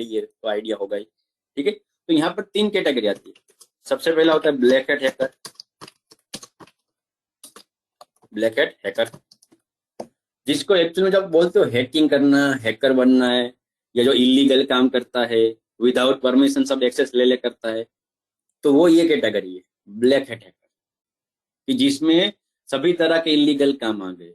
ये तो आइडिया होगा ही। ठीक है, तो यहाँ पर 3 कैटेगरी आती है। सबसे पहला होता है black hat hacker. Black hat hacker जिसको एक्चुअली में जब बोलते हो हैकिंग करना, हैकर बनना है, या जो इलीगल काम करता है, विदाउट परमिशन सब एक्सेस ले करता है, तो वो ये कैटेगरी है ब्लैक हैट हैकर, कि जिसमें सभी तरह के इलीगल काम आ गए।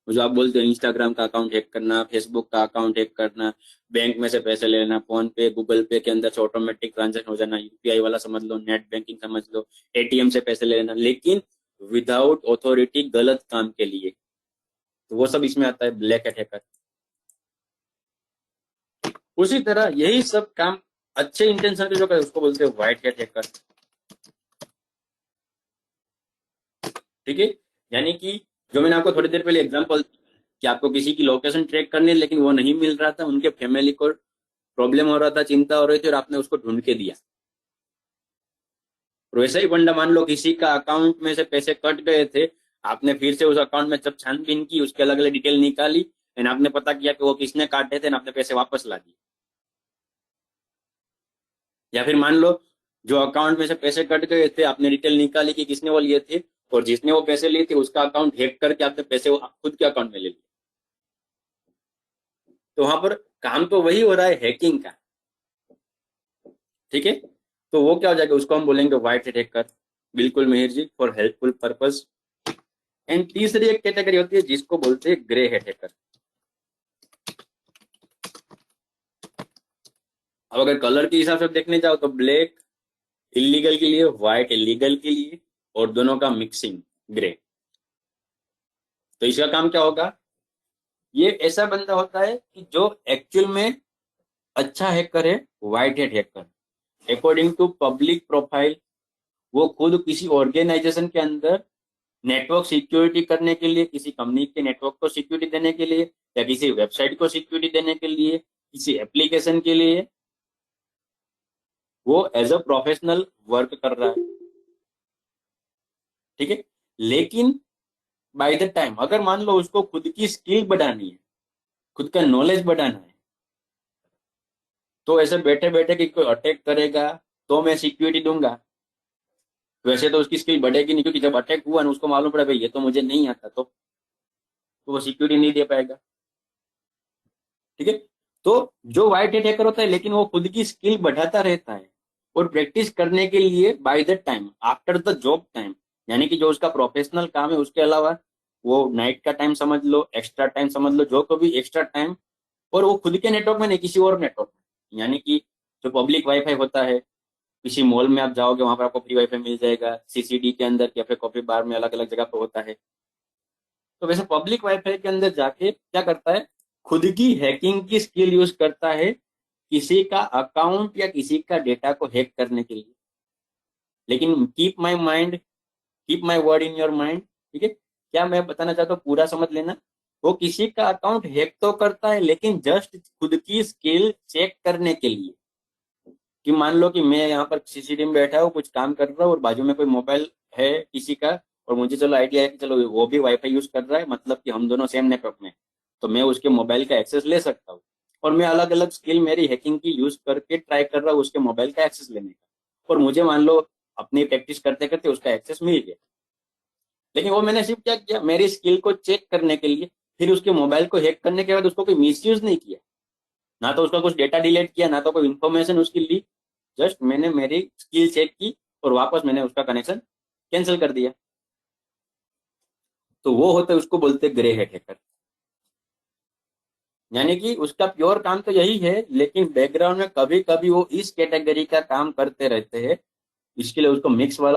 जो आप बोलते हो इंस्टाग्राम का अकाउंट हैक करना, फेसबुक का अकाउंट हैक करना, बैंक में से पैसे लेना, फोन पे गूगल पे के अंदर से ऑटोमेटिक ट्रांजेक्शन हो जाना, यूपीआई वाला समझ लो, नेट बैंकिंग समझ लो, एटीएम से पैसे ले लेना, लेकिन विदाउट ऑथोरिटी गलत काम के लिए, तो वो सब इसमें आता है ब्लैक हैट हैकर। उसी तरह यही सब काम अच्छे इंटेंशन के जो करे उसको बोलते हैं व्हाइट हैट हैकर। ठीक है, यानी कि जो मैंने आपको थोड़ी देर पहले एग्जांपल कि आपको किसी की लोकेशन ट्रैक करनी है लेकिन वो नहीं मिल रहा था, उनके फैमिली को प्रॉब्लम हो रहा था, चिंता हो रही थी, और आपने उसको ढूंढ के दिया। और वैसे ही बंदा मान लो किसी का अकाउंट में से पैसे कट गए थे, आपने फिर से उस अकाउंट में जब छानबीन की, उसके अलग अलग डिटेल निकाली, एंड आपने पता किया कि वो किसने काटे थे, आपने पैसे वापस ला दिए। या फिर मान लो जो अकाउंट में से पैसे कट गए थे, आपने डिटेल निकाली कि किसने वो लिए थे, और जिसने वो पैसे लिए थे उसका अकाउंट हैक करके आपने पैसे खुद के अकाउंट में ले लिए। तो वहां पर काम तो वही हो रहा है हैकिंग का। ठीक है, तो वो क्या हो जाएगा, उसको हम बोलेंगे व्हाइट हैट हैकर। बिल्कुल मिहिर जी, फॉर हेल्पफुल पर्पस। एंड तीसरी एक कैटेगरी होती है जिसको बोलते हैं ग्रे हैट हैकर। अब अगर कलर के हिसाब से देखने जाओ तो ब्लैक इलीगल के लिए, व्हाइट इलीगल के लिए, और दोनों का मिक्सिंग ग्रे। तो इसका काम क्या होगा, ये ऐसा बंदा होता है कि जो एक्चुअल में अच्छा हैकर है, white hat hacker. According to public profile, वो खुद किसी ऑर्गेनाइजेशन के अंदर नेटवर्क सिक्योरिटी करने के लिए, किसी कंपनी के नेटवर्क को सिक्योरिटी देने के लिए, या किसी वेबसाइट को सिक्योरिटी देने के लिए, किसी एप्लीकेशन के लिए, वो एज अ प्रोफेशनल वर्क कर रहा है। ठीक है, लेकिन बाय द टाइम अगर मान लो उसको खुद की स्किल बढ़ानी है, खुद का नॉलेज बढ़ाना है, तो ऐसे बैठे बैठे कि कोई अटैक करेगा तो मैं सिक्योरिटी दूंगा, वैसे तो उसकी स्किल बढ़ेगी नहीं, क्योंकि जब अटैक हुआ ना उसको मालूम पड़ा भाई ये तो मुझे नहीं आता, तो वो सिक्योरिटी नहीं दे पाएगा। ठीक है, तो जो व्हाइट हैट हैकर होता है लेकिन वो खुद की स्किल बढ़ाता रहता है, और प्रैक्टिस करने के लिए by the time after the job time, यानी कि जो उसका प्रोफेशनल काम है उसके अलावा वो नाइट का टाइम समझ लो, एक्स्ट्रा टाइम समझ लो, जो कभी एक्स्ट्रा टाइम, और वो खुद के नेटवर्क में नहीं किसी और नेटवर्क में, यानी कि जो पब्लिक वाईफाई होता है, किसी मॉल में आप जाओगे वहां पर आपको फ्री वाईफाई मिल जाएगा, सीसीडी के अंदर, कैफे कॉफी बार में अलग अलग जगह पर होता है। तो वैसे पब्लिक वाईफाई के अंदर जाके क्या करता है, खुद की हैकिंग की स्किल यूज करता है किसी का अकाउंट या किसी का डेटा को हैक करने के लिए। लेकिन keep my word in your mind. ठीक है, क्या मैं बताना चाहता हूँ पूरा समझ लेना। वो किसी का अकाउंट हैक तो करता है लेकिन जस्ट खुद की स्किल चेक करने के लिए, कि मान लो कि मैं यहाँ पर सीसीडी में बैठा हूँ, कुछ काम कर रहा हूँ, और बाजू में कोई मोबाइल है किसी का, और मुझे चलो आइडिया है कि चलो वो भी वाईफाई यूज कर रहा है, मतलब कि हम दोनों सेम नेटवर्क में, तो मैं उसके मोबाइल का एक्सेस ले सकता हूँ। और मैं अलग अलग स्किल मेरी हैकिंग की यूज करके ट्राई कर रहा हूँ उसके मोबाइल का एक्सेस लेने का, और मुझे मान लो अपनी प्रैक्टिस करते करते उसका एक्सेस मिल गया। लेकिन वो मैंने सिर्फ क्या किया, मेरी स्किल को चेक करने के लिए, फिर उसके मोबाइल को हैक करने के बाद उसको कोई मिसयूज नहीं किया, ना तो उसका कुछ डेटा डिलीट किया, ना तो कोई इन्फॉर्मेशन उसकी ली, जस्ट मैंने मेरी स्किल चेक की और वापस मैंने उसका कनेक्शन कैंसिल कर दिया। तो वो होता है, उसको बोलते ग्रे हैट हैकर। यानी कि उसका प्योर काम तो यही है, लेकिन बैकग्राउंड में कभी कभी वो इस कैटेगरी का काम करते रहते हैं, इसके लिए उसको मिक्स वाला